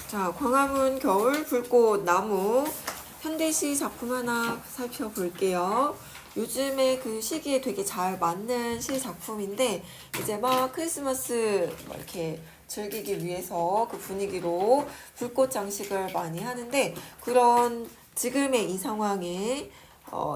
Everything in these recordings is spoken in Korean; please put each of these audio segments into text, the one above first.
자, 광화문 겨울 불꽃 나무 현대시 작품 하나 살펴볼게요. 요즘에 그 시기에 되게 잘 맞는 시 작품인데 이제 막 크리스마스 이렇게 즐기기 위해서 그 분위기로 불꽃 장식을 많이 하는데 그런 지금의 이 상황에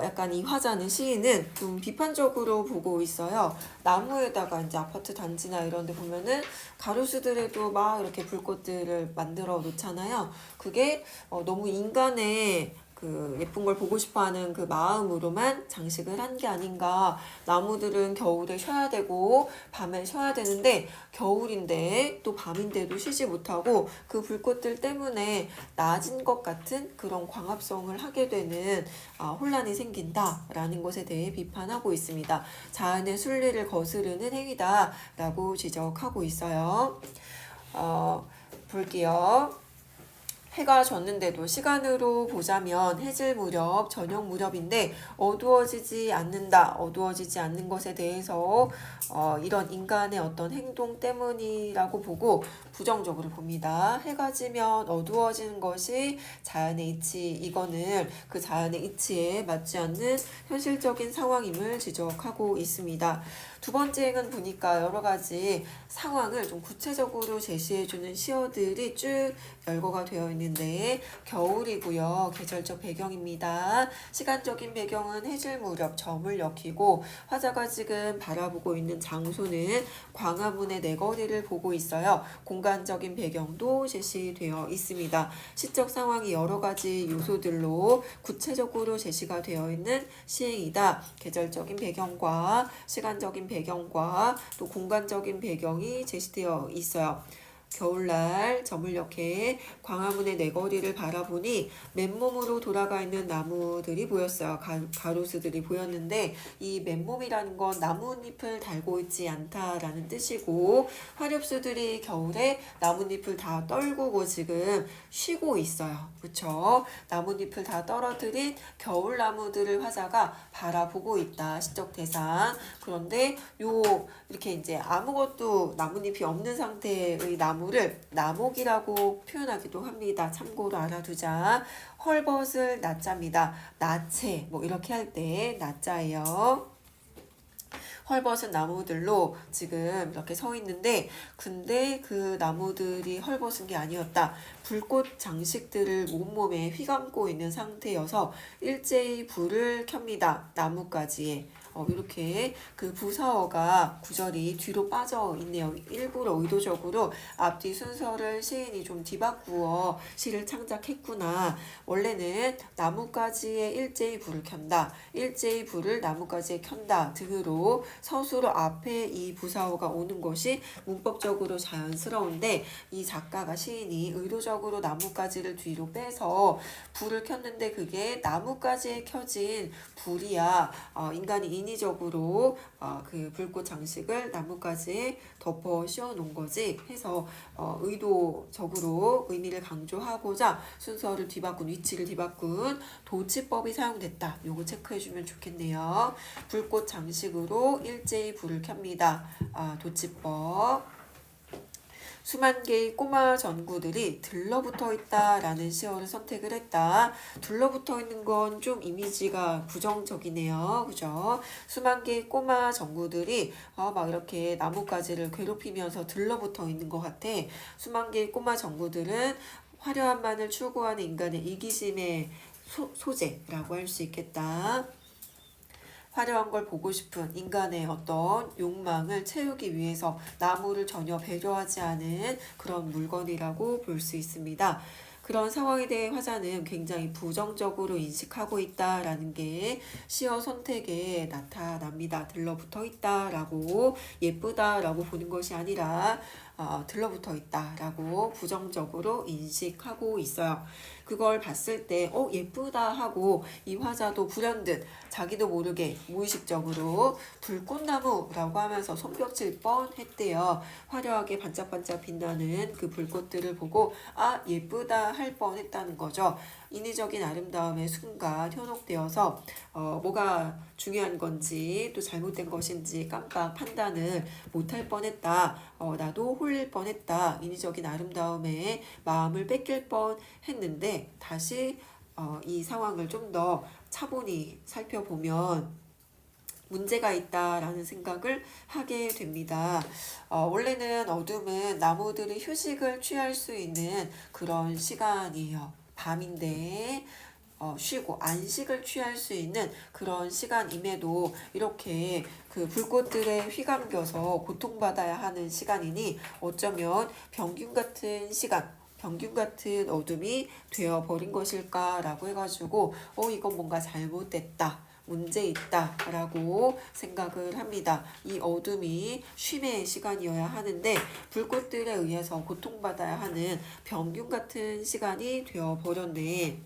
약간 이 화자는 시인은 좀 비판적으로 보고 있어요. 나무에다가 이제 아파트 단지나 이런 데 보면은 가로수들에도 막 이렇게 불꽃들을 만들어 놓잖아요. 그게 너무 인간의 그 예쁜 걸 보고 싶어 하는 그 마음으로만 장식을 한 게 아닌가. 나무들은 겨울에 쉬어야 되고 밤에 쉬어야 되는데 겨울인데 또 밤인데도 쉬지 못하고 그 불꽃들 때문에 낮은 것 같은 그런 광합성을 하게 되는 혼란이 생긴다라는 것에 대해 비판하고 있습니다. 자연의 순리를 거스르는 행위다라고 지적하고 있어요. 볼게요. 해가 졌는데도 시간으로 보자면 해질 무렵, 저녁 무렵인데 어두워지지 않는다. 어두워지지 않는 것에 대해서 이런 인간의 어떤 행동 때문이라고 보고 부정적으로 봅니다. 해가 지면 어두워지는 것이 자연의 이치, 이거는 그 자연의 이치에 맞지 않는 현실적인 상황임을 지적하고 있습니다. 두 번째는 보니까 여러 가지 상황을 좀 구체적으로 제시해주는 시어들이 쭉 열거가 되어 있는데 겨울이고요. 계절적 배경입니다. 시간적인 배경은 해질 무렵 점을 익히고 화자가 지금 바라보고 있는 장소는 광화문의 내거리를 보고 있어요. 공간적인 배경도 제시되어 있습니다. 시적 상황이 여러 가지 요소들로 구체적으로 제시가 되어 있는 시행이다. 계절적인 배경과 시간적인 배경과 또 공간적인 배경이 제시되어 있어요. 겨울날 점을 이렇게 광화문의 내거리를 바라보니 맨몸으로 돌아가 있는 나무들이 보였어요. 가로수들이 보였는데 이 맨몸이라는 건 나뭇잎을 달고 있지 않다라는 뜻이고 화렵수들이 겨울에 나뭇잎을 다 떨구고 지금 쉬고 있어요. 그렇죠? 나뭇잎을 다 떨어뜨린 겨울나무들을 화자가 바라보고 있다. 시적 대상. 그런데 이렇게 이제 아무것도 나뭇잎이 없는 상태의 나무를 나목이라고 표현하기도 합니다. 참고로 알아두자. 헐벗을 낮자입니다. 낮에 뭐 이렇게 할 때 낮자예요. 헐벗은 나무들로 지금 이렇게 서 있는데 근데 그 나무들이 헐벗은 게 아니었다. 불꽃 장식들을 온몸에 휘감고 있는 상태여서 일제히 불을 켭니다. 나뭇가지에. 이렇게 그 부사어가 구절이 뒤로 빠져 있네요. 일부러 의도적으로 앞뒤 순서를 시인이 좀 뒤바꾸어 시를 창작했구나. 원래는 나뭇가지에 일제히 불을 켠다. 일제히 불을 나뭇가지에 켠다 등으로 서술어 앞에 이 부사어가 오는 것이 문법적으로 자연스러운데 이 작가가 시인이 의도적으로 나뭇가지를 뒤로 빼서 불을 켰는데 그게 나뭇가지에 켜진 불이야. 인간이 인위적으로 그 불꽃 장식을 나뭇가지에 덮어 씌워 놓은 거지 해서 의도적으로 의미를 강조하고자 순서를 뒤바꾼 위치를 뒤바꾼 도치법이 사용됐다. 요거 체크해주면 좋겠네요. 불꽃 장식으로 일제히 불을 켭니다. 도치법. 수만 개의 꼬마 전구들이 들러붙어 있다라는 시어를 선택을 했다. 들러붙어 있는 건 좀 이미지가 부정적이네요. 그죠? 수만 개의 꼬마 전구들이 막 이렇게 나뭇가지를 괴롭히면서 들러붙어 있는 것 같아. 수만 개의 꼬마 전구들은 화려함만을 추구하는 인간의 이기심의 소재라고 할 수 있겠다. 화려한 걸 보고 싶은 인간의 어떤 욕망을 채우기 위해서 나무를 전혀 배려하지 않은 그런 물건이라고 볼 수 있습니다. 그런 상황에 대해 화자는 굉장히 부정적으로 인식하고 있다라는 게 시어 선택에 나타납니다. 들러붙어 있다라고 예쁘다라고 보는 것이 아니라 들러붙어 있다라고 부정적으로 인식하고 있어요. 그걸 봤을 때 예쁘다 하고 이 화자도 불현듯 자기도 모르게 무의식적으로 불꽃나무라고 하면서 손뼉칠 뻔했대요. 화려하게 반짝반짝 빛나는 그 불꽃들을 보고 예쁘다 할 뻔했다는 거죠. 인위적인 아름다움의 순간 현혹되어서 뭐가 중요한 건지 또 잘못된 것인지 깜빡 판단을 못할 뻔했다. 나도 홀릴 뻔했다. 인위적인 아름다움에 마음을 뺏길 뻔했는데 다시 이 상황을 좀 더 차분히 살펴보면 문제가 있다라는 생각을 하게 됩니다. 원래는 어둠은 나무들이 휴식을 취할 수 있는 그런 시간이에요. 밤인데 쉬고 안식을 취할 수 있는 그런 시간임에도 이렇게 그 불꽃들에 휘감겨서 고통받아야 하는 시간이니 어쩌면 병균 같은 시간, 병균 같은 어둠이 되어버린 것일까라고 해가지고 이건 뭔가 잘못됐다. 문제 있다 라고 생각을 합니다. 이 어둠이 쉼의 시간이어야 하는데 불꽃들에 의해서 고통받아야 하는 병균 같은 시간이 되어버렸네.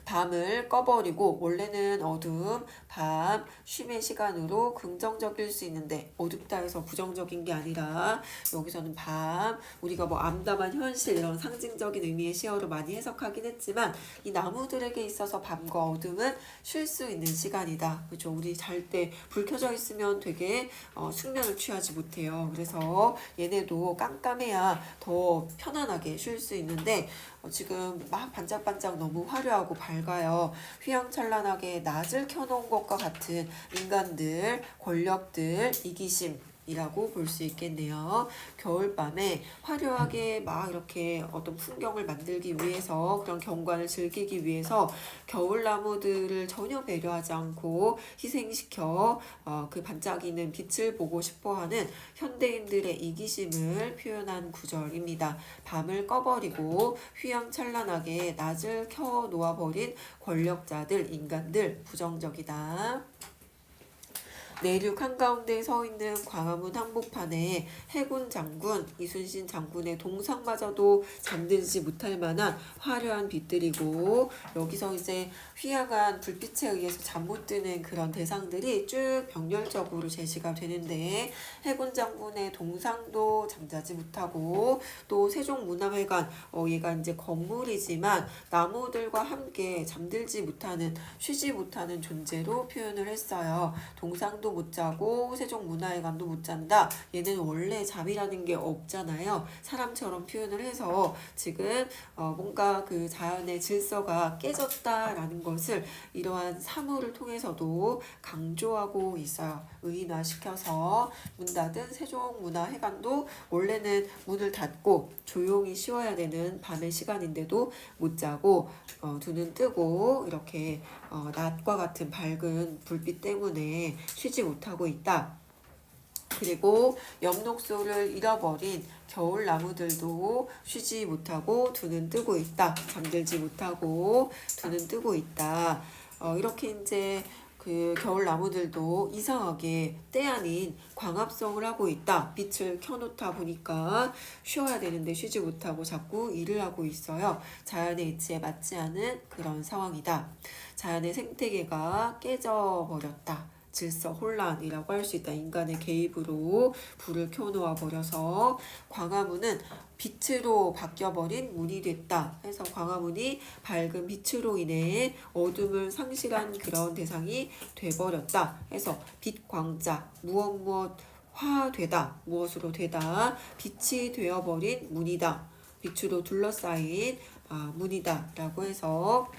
밤을 꺼버리고 원래는 어둠, 밤, 쉼의 시간으로 긍정적일 수 있는데 어둡다 해서 부정적인 게 아니라 여기서는 밤, 우리가 뭐 암담한 현실 이런 상징적인 의미의 시어로 많이 해석하긴 했지만 이 나무들에게 있어서 밤과 어둠은 쉴 수 있는 시간이다. 그렇죠? 우리 잘 때 불 켜져 있으면 되게 숙면을 취하지 못해요. 그래서 얘네도 깜깜해야 더 편안하게 쉴 수 있는데 지금 막 반짝반짝 너무 화려하고 밝아요. 휘황찬란하게 낮을 켜놓은 것과 같은 인간들, 권력들, 이기심이라고 볼 수 있겠네요. 겨울밤에 화려하게 막 이렇게 어떤 풍경을 만들기 위해서 그런 경관을 즐기기 위해서 겨울나무들을 전혀 배려하지 않고 희생시켜 그 반짝이는 빛을 보고 싶어하는 현대인들의 이기심을 표현한 구절입니다. 밤을 꺼버리고 휘황찬란하게 낮을 켜 놓아버린 권력자들, 인간들 부정적이다. 내륙 한가운데 서 있는 광화문 한복판에 해군 장군, 이순신 장군의 동상마저도 잠들지 못할 만한 화려한 빛들이고 여기서 이제 휘황한 불빛에 의해서 잠 못 드는 그런 대상들이 쭉 병렬적으로 제시가 되는데 해군 장군의 동상도 잠자지 못하고 또 세종문화회관 얘가 이제 건물이지만 나무들과 함께 잠들지 못하는 쉬지 못하는 존재로 표현을 했어요. 동상도 못 자고 세종문화회관도 못 잔다. 얘는 원래 잠이라는 게 없잖아요. 사람처럼 표현을 해서 지금 뭔가 그 자연의 질서가 깨졌다라는 것을 이러한 사물을 통해서도 강조하고 있어요. 의인화시켜서 문 닫은 세종문화회관도 원래는 문을 닫고 조용히 쉬어야 되는 밤의 시간인데도 못 자고 두 눈 뜨고 이렇게 낮과 같은 밝은 불빛 때문에 쉬지 못하고 있다. 그리고 엽록소를 잃어버린 겨울나무들도 쉬지 못하고 두 눈 뜨고 있다. 잠들지 못하고 두 눈 뜨고 있다. 이렇게 이제 그 겨울나무들도 이상하게 때 아닌 광합성을 하고 있다. 빛을 켜놓다 보니까 쉬어야 되는데 쉬지 못하고 자꾸 일을 하고 있어요. 자연의 이치에 맞지 않은 그런 상황이다. 자연의 생태계가 깨져버렸다. 질서 혼란이라고 할 수 있다. 인간의 개입으로 불을 켜놓아 버려서 광화문은 빛으로 바뀌어버린 문이 됐다. 해서 광화문이 밝은 빛으로 인해 어둠을 상실한 그런 대상이 돼버렸다. 해서 빛광자 무엇 화되다. 무엇으로 되다. 빛이 되어버린 문이다. 빛으로 둘러싸인 문이다. 라고 해서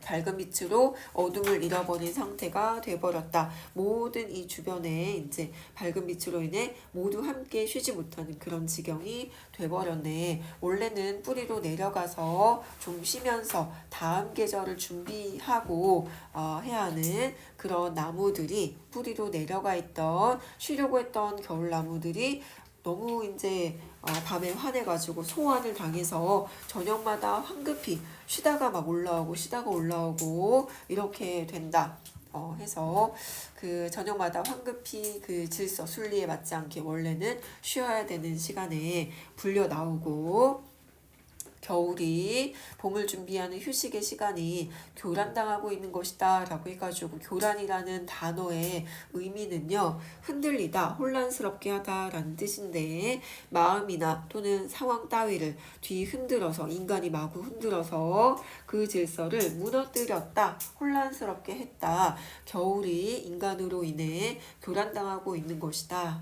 밝은 빛으로 어둠을 잃어버린 상태가 돼버렸다. 모든 이 주변에 이제 밝은 빛으로 인해 모두 함께 쉬지 못하는 그런 지경이 돼버렸네. 원래는 뿌리로 내려가서 좀 쉬면서 다음 계절을 준비하고 해야 하는 그런 나무들이 뿌리로 내려가 있던 쉬려고 했던 겨울나무들이 너무 이제 밤에 화내가지고 소환을 당해서 저녁마다 황급히 쉬다가 막 올라오고 쉬다가 올라오고 이렇게 된다. 해서 그 저녁마다 황급히 그 질서 순리에 맞지 않게 원래는 쉬어야 되는 시간에 불려 나오고 겨울이 봄을 준비하는 휴식의 시간이 교란당하고 있는 것이다 라고 해가지고 교란이라는 단어의 의미는요, 흔들리다, 혼란스럽게 하다 라는 뜻인데, 마음이나 또는 상황 따위를 뒤흔들어서, 인간이 마구 흔들어서 그 질서를 무너뜨렸다, 혼란스럽게 했다. 겨울이 인간으로 인해 교란당하고 있는 것이다.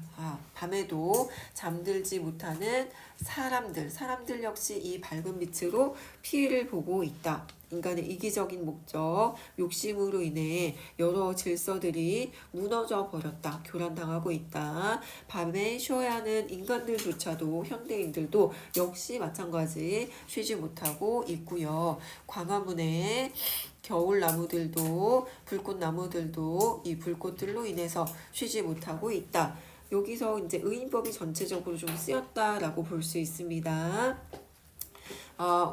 밤에도 잠들지 못하는 사람들 역시 이 밝은 빛으로 피해를 보고 있다. 인간의 이기적인 목적, 욕심으로 인해 여러 질서들이 무너져 버렸다. 교란당하고 있다. 밤에 쉬어야 하는 인간들조차도, 현대인들도 역시 마찬가지 쉬지 못하고 있고요. 광화문에 겨울나무들도, 불꽃나무들도 이 불꽃들로 인해서 쉬지 못하고 있다. 여기서 이제 의인법이 전체적으로 좀 쓰였다라고 볼 수 있습니다.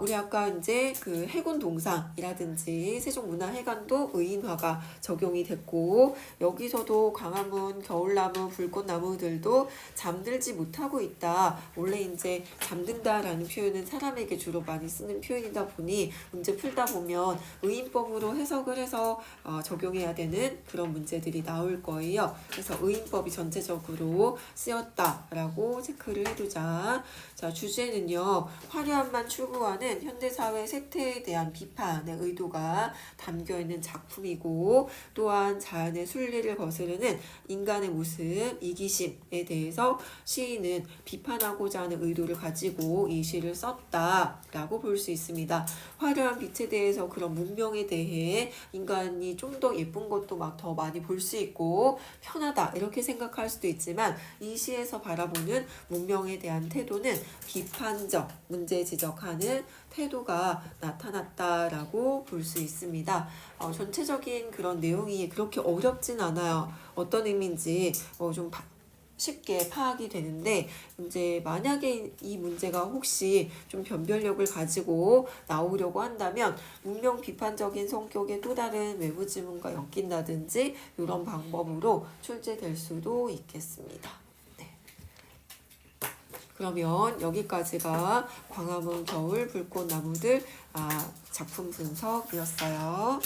우리 아까 이제 그 해군 동상이라든지 세종문화회관도 의인화가 적용이 됐고, 여기서도 광화문 겨울나무 불꽃나무들도 잠들지 못하고 있다. 원래 이제 잠든다라는 표현은 사람에게 주로 많이 쓰는 표현이다 보니 문제 풀다 보면 의인법으로 해석을 해서 적용해야 되는 그런 문제들이 나올 거예요. 그래서 의인법이 전체적으로 쓰였다라고 체크를 해두자. 자, 주제는요, 화려함만 추구하는 현대사회 세태에 대한 비판의 의도가 담겨있는 작품이고, 또한 자연의 순리를 거스르는 인간의 모습, 이기심에 대해서 시인은 비판하고자 하는 의도를 가지고 이 시를 썼다라고 볼 수 있습니다. 화려한 빛에 대해서, 그런 문명에 대해 인간이 좀 더 예쁜 것도 막 더 많이 볼 수 있고 편하다 이렇게 생각할 수도 있지만, 이 시에서 바라보는 문명에 대한 태도는 비판적, 문제 지적하는 태도가 나타났다라고 볼 수 있습니다. 전체적인 그런 내용이 그렇게 어렵진 않아요. 어떤 의미인지 좀 쉽게 파악이 되는데, 이제 만약에 이 문제가 혹시 좀 변별력을 가지고 나오려고 한다면 문명 비판적인 성격의 또 다른 외부 지문과 엮인다든지 이런 방법으로 출제될 수도 있겠습니다. 그러면 여기까지가 광화문 겨울 불꽃나무들 작품 분석이었어요.